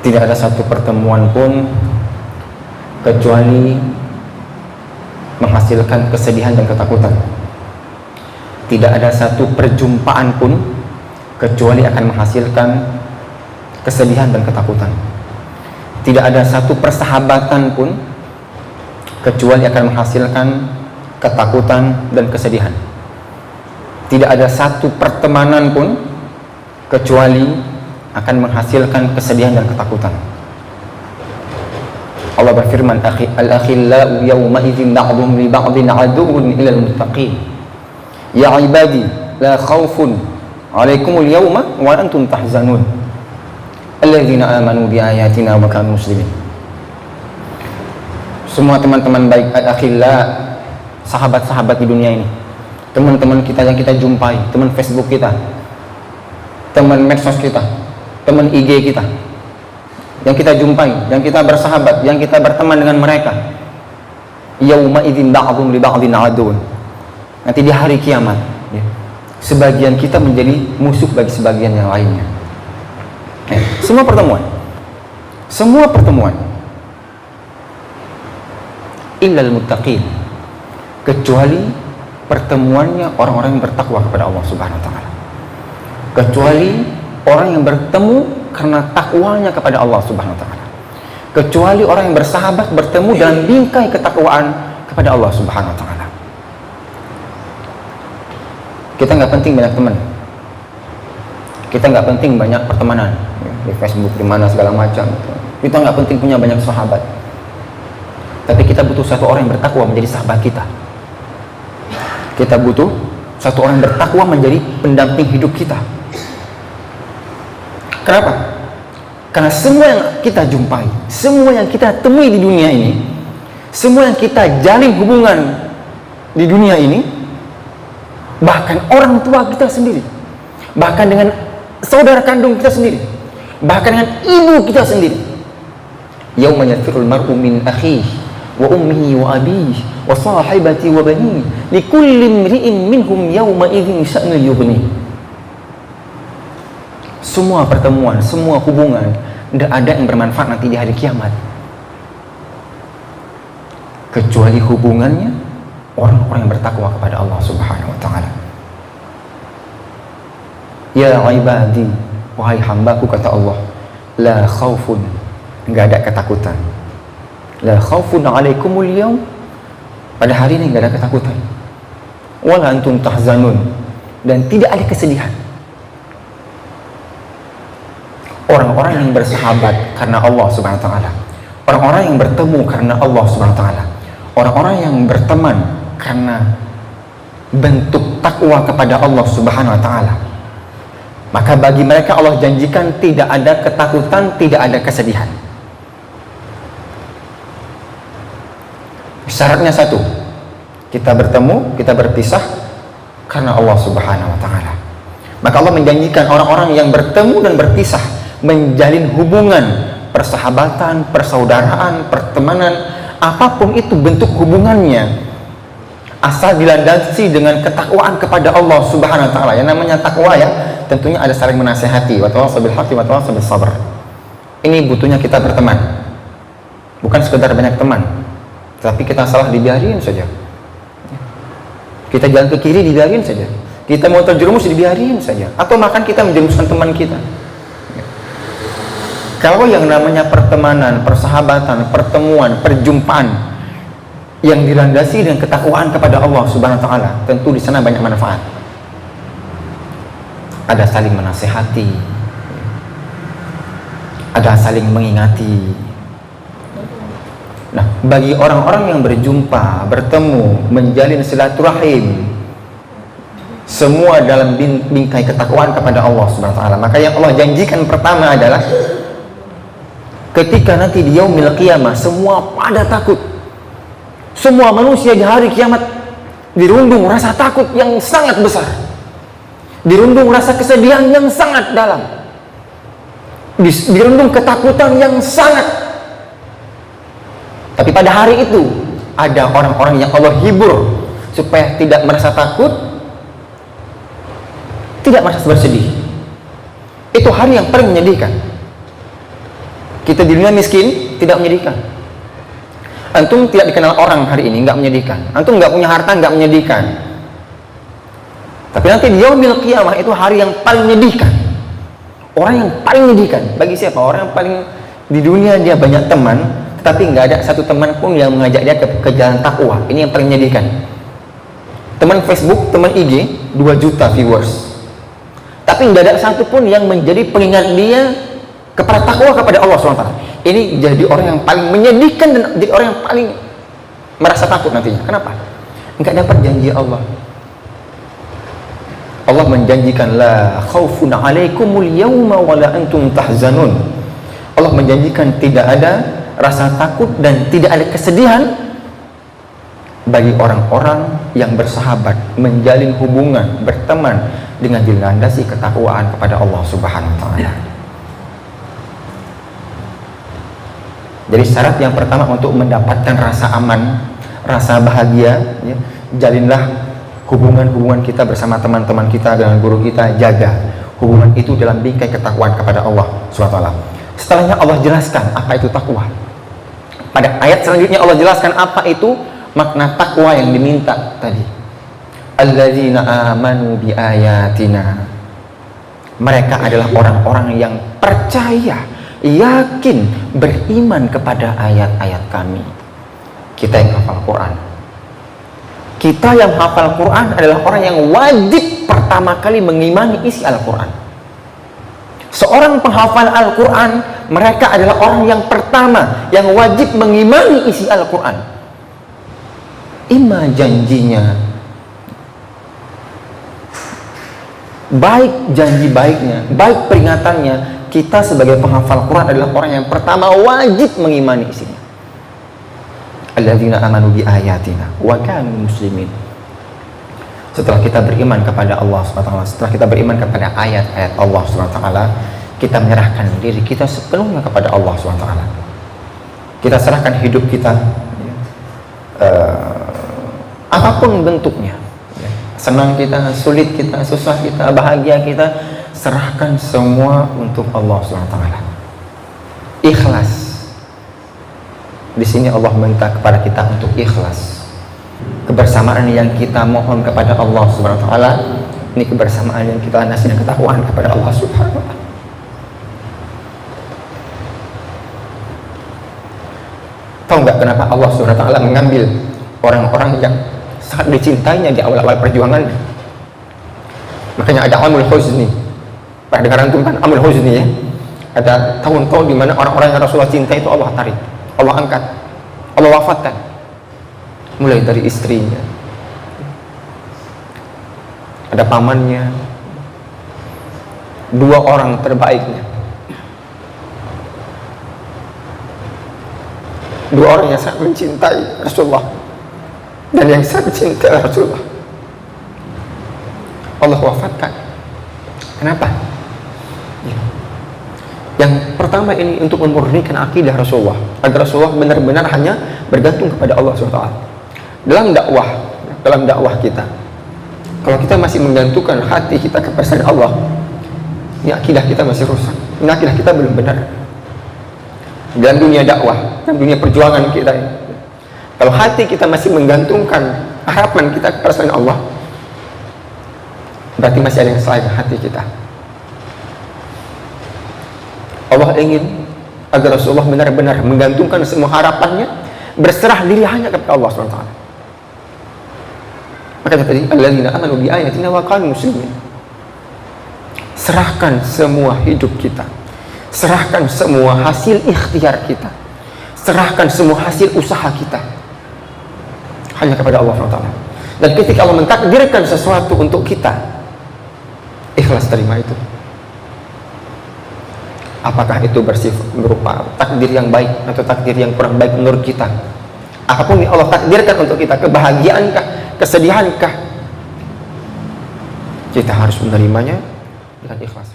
Tidak ada satu pertemuan pun kecuali menghasilkan kesedihan dan ketakutan. Tidak ada satu perjumpaan pun kecuali akan menghasilkan kesedihan dan ketakutan. Tidak ada satu persahabatan pun kecuali akan menghasilkan ketakutan dan kesedihan. Tidak ada satu pertemanan pun kecuali akan menghasilkan kesedihan dan ketakutan. Allah berfirman, al-akhillau yawma idzin ba'dhum li ba'dhin 'aduwwun illa al-muttaqin. Ya ibadi la khaufun 'alaikumul yawma wa antum tahzanun. Alladzina amanu bi ayatina wa kanu muslimin. Semua teman-teman baik al-akhilla, sahabat-sahabat di dunia ini, teman-teman kita yang kita jumpai, teman Facebook kita, teman medsos kita, teman IG kita, yang kita jumpai, yang kita bersahabat, yang kita berteman dengan mereka, yauma idzin ba'dhum li ba'dhin 'aduwwun. Nanti di hari kiamat, ya, sebagian kita menjadi musuh bagi sebagian yang lainnya. Semua pertemuan illal muttaqin, kecuali pertemuannya orang-orang yang bertakwa kepada Allah Subhanahu wa taala. Kecuali orang yang bertemu karena takwanya kepada Allah Subhanahu wa taala. Kecuali orang yang bersahabat bertemu dalam bingkai ketakwaan kepada Allah Subhanahu wa taala. Kita nggak penting banyak teman. Kita nggak penting banyak pertemanan di Facebook, di mana segala macam. Kita nggak penting punya banyak sahabat. Tapi kita butuh satu orang yang bertakwa menjadi sahabat kita. Kita butuh satu orang yang bertakwa menjadi pendamping hidup kita. Kenapa? Karena semua yang kita jumpai, semua yang kita temui di dunia ini, semua yang kita jalin hubungan di dunia ini, bahkan orang tua kita sendiri, bahkan dengan saudara kandung kita sendiri, bahkan dengan ibu kita sendiri, yauma yafirul mar'u min akhihi wa ummihi wa abihi wa sahibati wa banihi likulli imri'in minhum yawma idzin sya'nun yughni. Semua pertemuan, semua hubungan tidak ada yang bermanfaat nanti di hari kiamat kecuali hubungannya orang-orang yang bertakwa kepada Allah Subhanahu wa taala. Ya ibadi, wahai hambaku, kata Allah, la khaufun, enggak ada ketakutan. La khaufun 'alaikumul yaum, pada hari ini enggak ada ketakutan. Wala antum tahzanun, dan tidak ada kesedihan. Orang-orang yang bersahabat karena Allah Subhanahu wa taala, orang-orang yang bertemu karena Allah Subhanahu wa taala, orang-orang yang berteman karena bentuk takwa kepada Allah Subhanahu wa taala, maka bagi mereka Allah janjikan tidak ada ketakutan, tidak ada kesedihan. Syaratnya satu, kita bertemu, kita berpisah karena Allah Subhanahu wa taala. Maka Allah menjanjikan orang-orang yang bertemu dan berpisah, menjalin hubungan persahabatan, persaudaraan, pertemanan, apapun itu bentuk hubungannya, asal dilandasi dengan ketakwaan kepada Allah Subhanahu wa taala. Yang namanya takwa ya, tentunya ada saling menasihati, wa tawassaw bil haqqi wa tawassaw bis sabr. Ini butuhnya kita berteman. Bukan sekedar banyak teman, tapi kita salah dibiarin saja. Kita jalan ke kiri dibiarin saja. Kita mau terjerumus dibiarin saja. Atau makan kita menjerumuskan teman kita. Kalau yang namanya pertemanan, persahabatan, pertemuan, perjumpaan yang dilandasi dengan ketakwaan kepada Allah Subhanahu wa taala, tentu di sana banyak manfaat. Ada saling menasihati, ada saling mengingati. Nah, bagi orang-orang yang berjumpa, bertemu, menjalin silaturahim, semua dalam bingkai ketakwaan kepada Allah Subhanahu wa taala, maka yang Allah janjikan pertama adalah ketika nanti di yaumil qiyamah semua pada takut. Semua manusia di hari kiamat dirundung rasa takut yang sangat besar, dirundung rasa kesedihan yang sangat dalam, dirundung ketakutan yang sangat. Tapi pada hari itu ada orang-orang yang Allah hibur supaya tidak merasa takut, tidak merasa bersedih. Itu hari yang paling menyedihkan. Kita di dunia miskin, tidak menyedihkan. Antum tidak dikenal orang hari ini, nggak menyedihkan. Antum nggak punya harta, nggak menyedihkan. Tapi nanti di yaumil qiyamah itu hari yang paling menyedihkan. Orang yang paling menyedihkan. Bagi siapa? Orang yang paling di dunia dia banyak teman, tetapi nggak ada satu teman pun yang mengajak dia ke jalan takwa. Ini yang paling menyedihkan. Teman Facebook, teman IG, 2 juta viewers. Tapi nggak ada satu pun yang menjadi pengingat dia kepada takwa kepada Allah SWT. Ini jadi orang yang paling menyedihkan dan jadi orang yang paling merasa takut nantinya. Kenapa? Nggak dapat janji Allah. Allah menjanjikan la khaufun 'alaikumul yawma wa la antum tahzanun. Allah menjanjikan tidak ada rasa takut dan tidak ada kesedihan bagi orang-orang yang bersahabat, menjalin hubungan, berteman dengan dilandasi ketakwaan kepada Allah Subhanahu wa taala. Jadi syarat yang pertama untuk mendapatkan rasa aman, rasa bahagia, ya, jalinlah hubungan-hubungan kita bersama teman-teman kita, dengan guru kita, jaga hubungan itu dalam bingkai ketakwaan kepada Allah SWT. Setelahnya Allah jelaskan apa itu takwa. Pada ayat selanjutnya Allah jelaskan apa itu makna takwa yang diminta tadi. Alladzina amanu bi ayatina. Mereka adalah orang-orang yang percaya, yakin, beriman kepada ayat-ayat kami. Kita yang hafal Quran. Kita yang hafal Quran adalah orang yang wajib pertama kali mengimani isi Al-Quran. Seorang penghafal Al-Quran, mereka adalah orang yang pertama yang wajib mengimani isi Al-Quran. Ima janjinya, baik janji baiknya, baik peringatannya, kita sebagai penghafal Quran adalah orang yang pertama wajib mengimani isinya. Alladzina amanu bi ayatina wa kanu muslimin. Setelah kita beriman kepada Allah SWT, setelah kita beriman kepada ayat-ayat Allah SWT, kita menyerahkan diri kita sepenuhnya kepada Allah SWT. Kita serahkan hidup kita, apapun bentuknya, senang kita, sulit kita, susah kita, bahagia kita, serahkan semua untuk Allah SWT. Ikhlas. Di sini Allah minta kepada kita untuk ikhlas. Kebersamaan yang kita mohon kepada Allah Subhanahu wa taala, ini kebersamaan yang kita nasi dan ketakwaan kepada Allah Subhanahu wa taala. Tahu nggak kenapa Allah Subhanahu wa taala mengambil orang-orang yang sangat dicintainya di awal-awal perjuangannya? Makanya ada Amul Huzni. Pernah dengar antum kan Amul Huzni ya? Ada tahun-tahun di mana orang-orang yang Rasulullah cinta itu Allah tarik, Allah angkat, Allah wafatkan. Mulai dari istrinya, ada pamannya, 2 orang terbaiknya, 2 orang yang sangat mencintai Rasulullah dan yang sangat mencintai Rasulullah, Allah wafatkan. Kenapa? Yang pertama ini untuk memurnikan akidah Rasulullah, agar Rasulullah benar-benar hanya bergantung kepada Allah SWT. Dalam dakwah kita, kalau kita masih menggantungkan hati kita kepada Allah, ini akidah kita masih rusak, ini akidah kita belum benar. Dalam dunia dakwah, dalam dunia perjuangan kita, kalau hati kita masih menggantungkan harapan kita kepada Allah, berarti masih ada yang salah dengan hati kita. Allah ingin agar Rasulullah benar-benar menggantungkan semua harapannya, berserah diri hanya kepada Allah SWT. Makanya tadi alladzina amanu bi ayatina wa kanu muslimin. Serahkan semua hidup kita, serahkan semua hasil ikhtiar kita, serahkan semua hasil usaha kita hanya kepada Allah SWT. Dan ketika Allah mentakdirkan sesuatu untuk kita, ikhlas terima itu. Apakah itu berupa takdir yang baik atau takdir yang kurang baik menurut kita, apapun yang Allah takdirkan untuk kita, kebahagiaankah, kesedihankah, kita harus menerimanya dengan ikhlas.